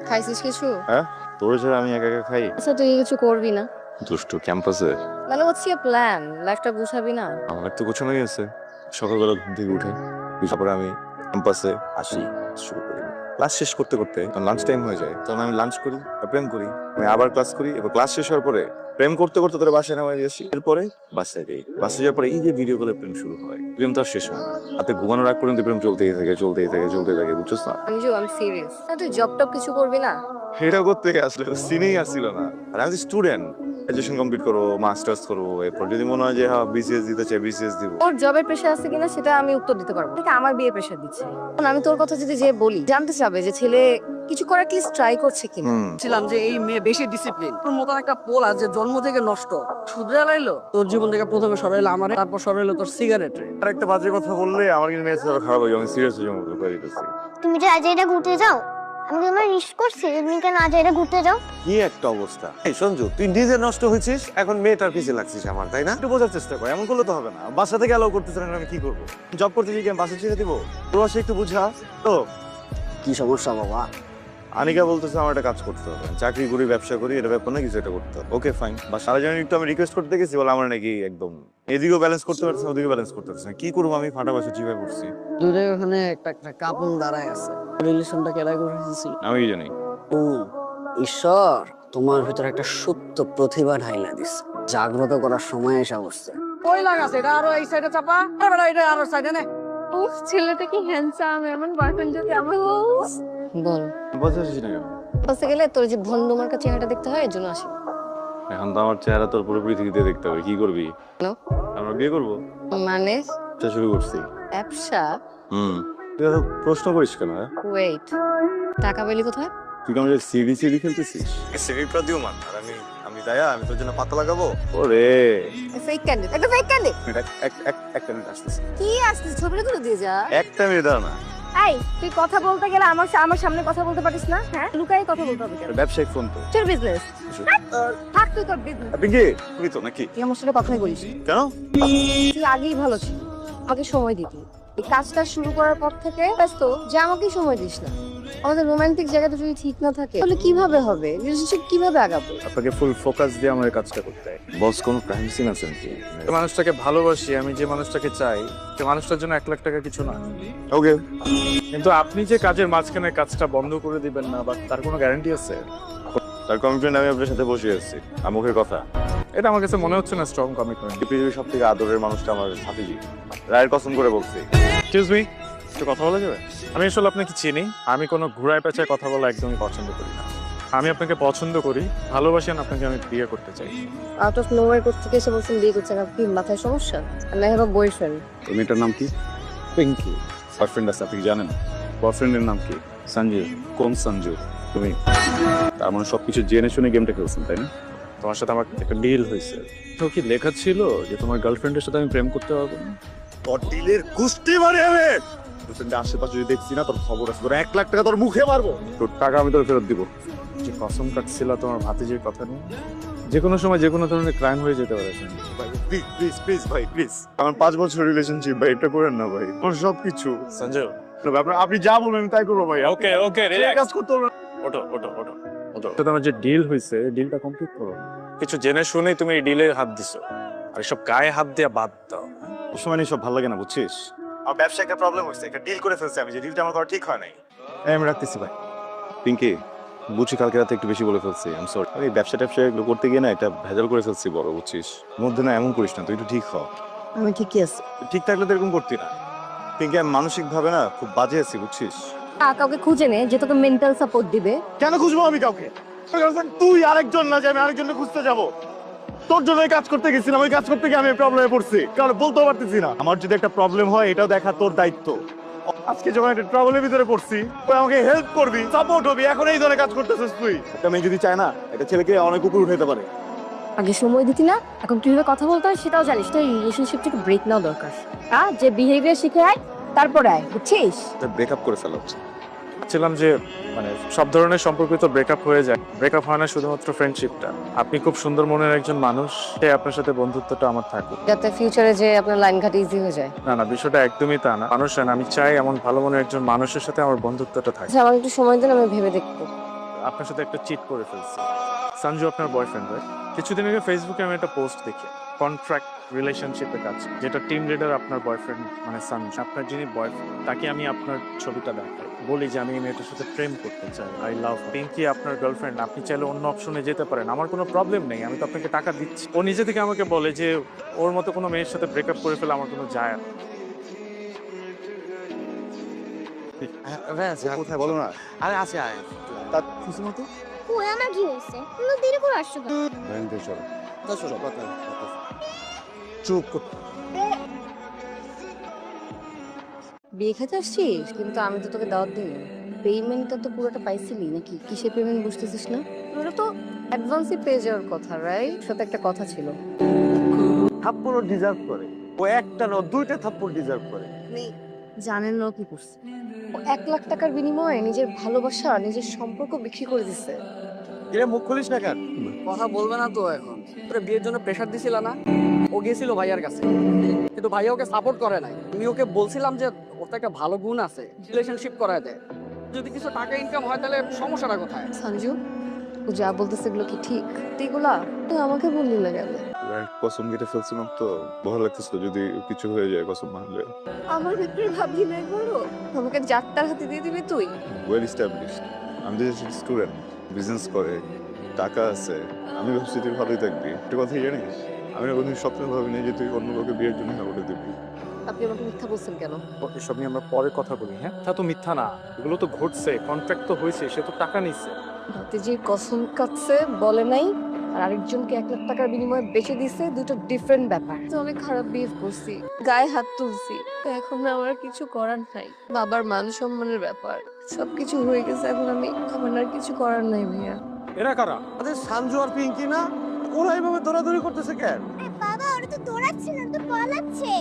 খাইছিস কিছু? হ্যাঁ, তোর ছাড়া আমি একা একা খাই? আচ্ছা তুই কিছু করবি না? দুষ্টু ক্যাম্পাসে মানে হচ্ছে প্ল্যান, লাইফটা গুছাবি না? আমার তো গোছানোই আছে। সকালবেলা ঘুম থেকে উঠে তারপরে আমি ক্যাম্পাসে আসি, শুরু করি ক্লাস শেষ করতে করতে লাঞ্চ টাইম হয়ে যায়, তখন আমি লাঞ্চ করি, প্রেম করি, আমি আবার ক্লাস করি, এবার ক্লাস শেষ হওয়ার পরে প্রেম করতে করতে তোর বাসায় নামাই আসি, এরপরে বাসায় যাই, বাসায় যাওয়ার পরে এই যে ভিডিও কলে প্রেম শুরু হয়, প্রেম তো আর শেষ হয় না, রাতে ঘুমানোর আগ পর্যন্ত প্রেম চলতেই থাকে চলতেই থাকে চলতেই থাকে, বুঝছিস না? আমি সিরিয়াস। তুই জব টব কিছু করবি না? এটা করতে আসলে সিনেই আসছিল না, আর আমি স্টুডেন্ট, গ্রাজুয়েশন কমপ্লিট করবো, মাস্টার্স করবো, এরপর যদি মনে হয় যে হ্যাঁ বিসিএস দিতে চাই বিসিএস দিব। ওর জবের প্রেশার আছে কিনা সেটা আমি উত্তর দিতে পারবো, ঠিক আমার বিয়ে প্রেশার দিচ্ছে। এখন আমি তোর কথা যদি যে বলি, জানতে চাবে যে ছেলে কিছু করার কি ট্রাই করছে কিনা। ছিলাম যে এই মেয়ে বেশি ডিসিপ্লিন, তোর মতন একটা পোলা যে জন্ম থেকে নষ্ট, শুধরে লাইলো তোর জীবন থেকে। প্রথমে সরাইলো আমারে, তারপর সরাইলো তোর সিগারেট রে। আর একটা বাজে কথা বললে আমার কিন্তু মেসেজ খারাপ হয়ে যাবে, আমি সিরিয়াস হয়ে যাবো করে দিতেছি। তুমি যে আজ এটা ঘুরতে যাও, আমি তোমার রিস্ক করছি, তুমি কেন আজ এটা ঘুরতে যাও? কি একটা অবস্থা! এই সঞ্জু, তুই নিজে নষ্ট হয়েছিস, এখন মেয়েটার পিছে লাগছিস আমার, তাই না? একটু বোঝার চেষ্টা কর, এমন করলে তো হবে না। বাসা থেকে অ্যালাউ করতেছে না, আমি কি করবো? জব করতে গিয়ে কি আমি বাসা ছেড়ে দিবো? প্রবাসে একটু বুঝা তো। কি সমস্যা বাবা? আনিকা বলতেছে আমার একটা কাজ করতে হবে, চাকরি করি, ব্যবসা করি, এটা ব্যাপার না, কিছু একটা করতে হবে। ওকে ফাইন, বা সারা জানি একটু আমি রিকোয়েস্ট করতে গেছি, বলে আমার নাকি একদম এদিকেও ব্যালেন্স করতে পারছে না, ওদিকেও ব্যালেন্স করতে পারছে না। কি করবো আমি? ফাটা বাসা চিপায় পড়ছি। দূরে ওখানে একটা একটা কাপন দাঁড়ায় আছে, রিলেশনটা কেডা করে দিয়েছিল? আমি কি জানি? ও ঈশ্বর, তোমার ভিতরে একটা সুপ্ত প্রতিভা ঢাইলা দিস, জাগ্রত করার সময় এসে বসছে। ওই লাগাছে, এটা আরো এই সাইডে চাপা, আরে এটা আরো সাইডে নে। উফ, ছেলেটা কি হ্যান্ডসাম, এমন বয়ফ্রেন্ড যদি আমার বল। বলতে আসিস না কেন? বলতে গেলে তোর যে ভন্ডুমার্কা চেহারাটা দেখতে হয়, এর জন্য আসি। এখন তো আমার চেহারা তোর পুরো পৃথিবীতে দেখতে হবে, কি করবি? কেন? আমরা বিয়ে করবো, মানে এটা শুরু করছি। ব্যবসা? তুই এত প্রশ্ন করিস কেন? ওয়েট, টাকা পেলি কোথায়? তুই কেমন সিডি সিডি খেলতেছিস? সিডি প্রদ্যুমান, আর আমি আমি দায়া, আমি তোর জন্য পাতা লাগাবো? ওরে ফেক ক্যান্ডিড, একটা ফেক ক্যান্ডিড। একটা মিনিট আসতেছে, কি আসছে? ছবিটা তুলে দিয়ে যা। একটা মিনিট দাঁড়া না। এই, তুই কথা বলতে গেলে আমার সামনে কথা বলতে পারিস না? হ্যাঁ, লুকাই কথা বলতে হবে কেন? ব্যবসায়িক ফোন তো। তোর বিজনেস থাক, তুই তোর বিজনেস। আপনি কি তুই তো নাকি? তুই আমার সাথে কথাই বলিস। কেন? তুই আগেই ভালো ছিল, আমাকে সময় দিতি। এই কাজটা শুরু করার পর থেকে ব্যস্ত যে আমাকেই সময় দিস না। আমাদের রোমান্টিক জায়গাটা যদি ঠিক না থাকে তাহলে কিভাবে হবে? রিলেশনশিপ কিভাবে আগাবে? আপনাকে ফুল ফোকাস দিয়ে আমার এই কাজটা করতে হয়। বস, কোন ক্রাইম সিন আছে নাকি? যে মানুষটাকে ভালোবাসি, আমি যে মানুষটাকে চাই, সে মানুষটার জন্য 1 লাখ টাকা কিছু না। ওকে, কিন্তু আপনি যে কাজের মাঝখানে কাজটা বন্ধ করে দিবেন না, বা তার কোনো গ্যারান্টি আছে? তার কমিটমেন্ট আমি আপনার সাথে বসে আছি, আর মুখের কথা। এটা আমার কাছে মনে হচ্ছে না স্ট্রং কমিটমেন্ট। এই পৃথিবীর সব থেকে আদরের মানুষটা আমার হাফিজি, রায়ের কসম করে বলছি। এক্সকিউজ মি, একটু কথা বলা যাবে? আমি আসলে আপনাকে চিনি, আমি কোনো ঘুরায় পেঁচায় কথা বলা একদমই পছন্দ করি না। আমি আপনাকে পছন্দ করি, ভালোবাসি, আর আপনাকে আমি বিয়ে করতে চাই। আউট অফ নোওয়্যার করতে এসে বলছেন বিয়ে করছেন, আপনি কি মাথায় সমস্যা? আমি হ্যাভ আ বয়ফ্রেন্ড। এই মেয়েটার নাম কি? পিঙ্কি। বয়ফ্রেন্ড আছে, আপনি কি জানেন? বয়ফ্রেন্ডের নাম কি? সঞ্জু। কোন সঞ্জু? তুমি। তার মানে সবকিছু জেনে শুনে গেমটা খেলছেন, তাই না? তোমার সাথে আমার একটা ডিল হয়েছে। তো কি লেখা ছিল যে তোমার গার্লফ্রেন্ডের সাথে আমি প্রেম করতে পারবো না? তোর ডিলের গুষ্টি মারে আমি। গার্লফ্রেন্ডের আশেপাশে যদি দেখছি না, তোর খবর আছে, তোর 1 লাখ টাকা তোর মুখে মারবো, তোর টাকা আমি তোর ফেরত দিব। যে কসম কাটছিল তোমার ভাতিজির কথা নিয়ে, যে কোনো সময় যে কোনো ধরনের ক্রাইম হয়ে যেতে পারে। প্লিজ প্লিজ প্লিজ ভাই, প্লিজ। আমার 5 বছর রিলেশনশিপ ভাই, এটা করেন না ভাই। আমার সবকিছু সঞ্জয়, আপনি যা বলবেন আমি তাই করবো ভাই। ওকে ওকে, কাজ করতে হবে না। ওঠো ওঠো ওঠো ওঠো। তো তোমার যে ডিল হয়েছে, ডিলটা কমপ্লিট করো। কিছু জেনে শুনেই তুমি এই ডিলে হাত দিছো, আর এসব গায়ে হাত দিয়ে বাদ দাও। ওই সময় নিয়ে সব ভালো লাগে না, বুঝছিস? আমার ব্যবসায় একটা প্রবলেম হয়েছে, একটা ডিল করে ফেলছি আমি, যে ডিলটা আমার করা ঠিক হয় নাই। আমি রাখতেছি ভাই। পিঙ্কি, বুঝছি কালকে রাতে একটু বেশি বলে ফেলছি, আই এম সরি। আমি ব্যবসা এগুলো করতে গিয়ে না একটা ভেজাল করে ফেলছি বড়, বুঝছিস? মধ্যে না এমন করিস না, তুই একটু ঠিক হ। আমি ঠিকই আছি। তুই ঠিক থাকলে তো এরকম করতি না। পিঙ্কি, আমি মানসিক ভাবে না খুব বাজে আছি, বুঝছিস? কাউকে খুঁজে নে যে তোকে মেন্টাল সাপোর্ট দিবে। কেন খুঁজবো আমি কাউকে? তুই আরেকজন না যে আমি আরেকজনকে খুঁজতে যাবো। তোর জন্য কাজ করতে গেছিলাম, ওই কাজ করতে গিয়ে আমি প্রবলেমে পড়ছি, কারণ বলতেও পারতেছি না। আমার যদি একটা প্রবলেম হয়, এটাও দেখা তোর দায়িত্ব। আজকে যখন একটা ট্রাবলের ভিতরে পড়ছি, তুই আমাকে হেল্প করবি, সাপোর্ট হবি, এখন এই ধরনের কাজ করতেছিস তুই। একটা মেয়ে যদি চায় না, এটা ছেলেকে অনেক উপর উঠাইতে পারে। আগে সময় দিতি না, এখন কিভাবে কথা বলতে হয় সেটাও জানিস। তাই রিলেশনশিপ থেকে ব্রেক নাও দরকার। যে বিহেভিয়ার শিখে আয়, তারপরে আয়, বুঝছিস? ব্রেকআপ করে ফেলা উচিত। ভাবছিলাম যে মানে সব ধরনের সম্পর্ক তো ব্রেকআপ হয়ে যায়, ব্রেকআপ হয় না শুধুমাত্র ফ্রেন্ডশিপটা। আপনি খুব সুন্দর মনের একজন মানুষ, সে আপনার সাথে বন্ধুত্বটা আমার থাকুক, যাতে ফিউচারে যে আপনার লাইন ঘাট ইজি হয়ে যায়। না না, বিষয়টা একদমই তা না। মানুষ না, আমি চাই এমন ভালো মনের একজন মানুষের সাথে আমার বন্ধুত্বটা থাকে। আচ্ছা, আমাকে একটু সময় দিন, আমি ভেবে দেখবো। আপনার সাথে একটা চিট করে ফেলছি। সঞ্জু আপনার বয়ফ্রেন্ড, রাইট? কিছুদিন আগে ফেসবুকে আমি একটা পোস্ট দেখি, কন্ট্রাক্ট রিলেশনশিপের কাজ, যেটা টিম লিডার আপনার বয়ফ্রেন্ড মানে সঞ্জু, আপনার যিনি বয়ফ্রেন্ড তাকে আমি আপনার ছবিটা দেখাই, বলি যে আমি এই মেয়েটার সাথে প্রেম করতে চাই, আই লাভ পিঙ্কি আপনার গার্লফ্রেন্ড, আপনি চাইলে অন্য অপশনে যেতে পারেন, আমার কোনো প্রবলেম নেই, আমি তো আপনাকে টাকা দিচ্ছি। ও নিজে থেকে আমাকে বলে যে ওর মতো কোনো মেয়ের সাথে ব্রেকআপ করে ফেলে আমার কোনো যায় আসে না। কোথায় বলো না? আরে আছে আয় তার খুশি মতো ওই আমার কি হয়েছে তুমি দেরি করে আসছো কেন? ভ্যালেন্টাইন চলো। চুপ কর। বিয়ে খেতে আসছিস, কিন্তু আমি তো তোকে দাওয়াত দিই। পেমেন্টটা তো পুরোটা পাইছিলি নাকি? কিসের পেমেন্ট বুঝতেছিস না? তোরা তো অ্যাডভান্সই পেয়ে যাওয়ার কথা, রাইট? সাথে একটা কথা ছিল। থাপ্পড়ও ডিজার্ভ করে, ও একটা না দুইটা থাপ্পড় ডিজার্ভ করে। আপনি জানেন না ও কি করছে? ও 1 লাখ টাকার বিনিময়ে নিজের ভালোবাসা, নিজের সম্পর্ক বিক্রি করে দিছে। এরা মুখ খুলিস না কেন? কথা বলবে না তো এখন? তোরে বিয়ের জন্য প্রেশার দিছিল না? ও গিয়েছিল ভাইয়ার কাছে, কিন্তু ভাইয়া ওকে সাপোর্ট করে নাই। আমি ওকে বলছিলাম যে ওর তো একটা ভালো গুণ আছে, রিলেশনশিপ করায় দেয়, যদি কিছু টাকা ইনকাম হয় তাহলে সমস্যাটা কোথায়? সঞ্জু, ও যা বলতেছে এগুলো কি ঠিক? এগুলা তুই আমাকে বললি না কেন? কসম কেটে ফেলছিলাম তো, ভয় লাগতেছিল যদি কিছু হয়ে যায় কসম মারলে। আমার ভিতরে ভাবি নাই বলো, আমাকে যাত্রার হাতে দিয়ে দিবি তুই? ওয়েল এস্টাবলিশড, আমি যে স্টুডেন্ট, বিজনেস করে, টাকা আছে, আমি ভাবছি তুই ভালোই থাকবি। একটা কথা জানিস, আমি না কোনোদিন স্বপ্নে ভাবিনি যে তুই অন্য কাউকে বিয়ের জন্য হ্যাঁ বলে দিবি। আপনি আমাকে মিথ্যা বলছেন কেন? এসব নিয়ে আমরা পরে কথা বলি, হ্যাঁ? তা তো মিথ্যা না, এগুলো তো ঘটছে, কন্ট্রাক্ট তো হয়েছে, সে তো টাকা নিচ্ছে। রাতে যে কসম কাটছে বলে নাই, আর আরেকজনকে 1 লাখ টাকার বিনিময়ে বেচে দিছে, দুটো ডিফারেন্ট ব্যাপার। তো অনেক খারাপ বিহেভ করছি, গায়ে হাত তুলছি, তো এখন আমার আর কিছু করার নাই। বাবার মান সম্মানের ব্যাপার, সবকিছু হয়ে গেছে, এখন আমার আর কিছু করার নাই ভাইয়া। এরা কারা? আরে সঞ্জু আর পিঙ্কি না, ওরা এইভাবে দৌড়াদৌড়ি করতেছে কেন? বাবা ওরা তো দৌড়াচ্ছে না, তো পালাচ্ছে।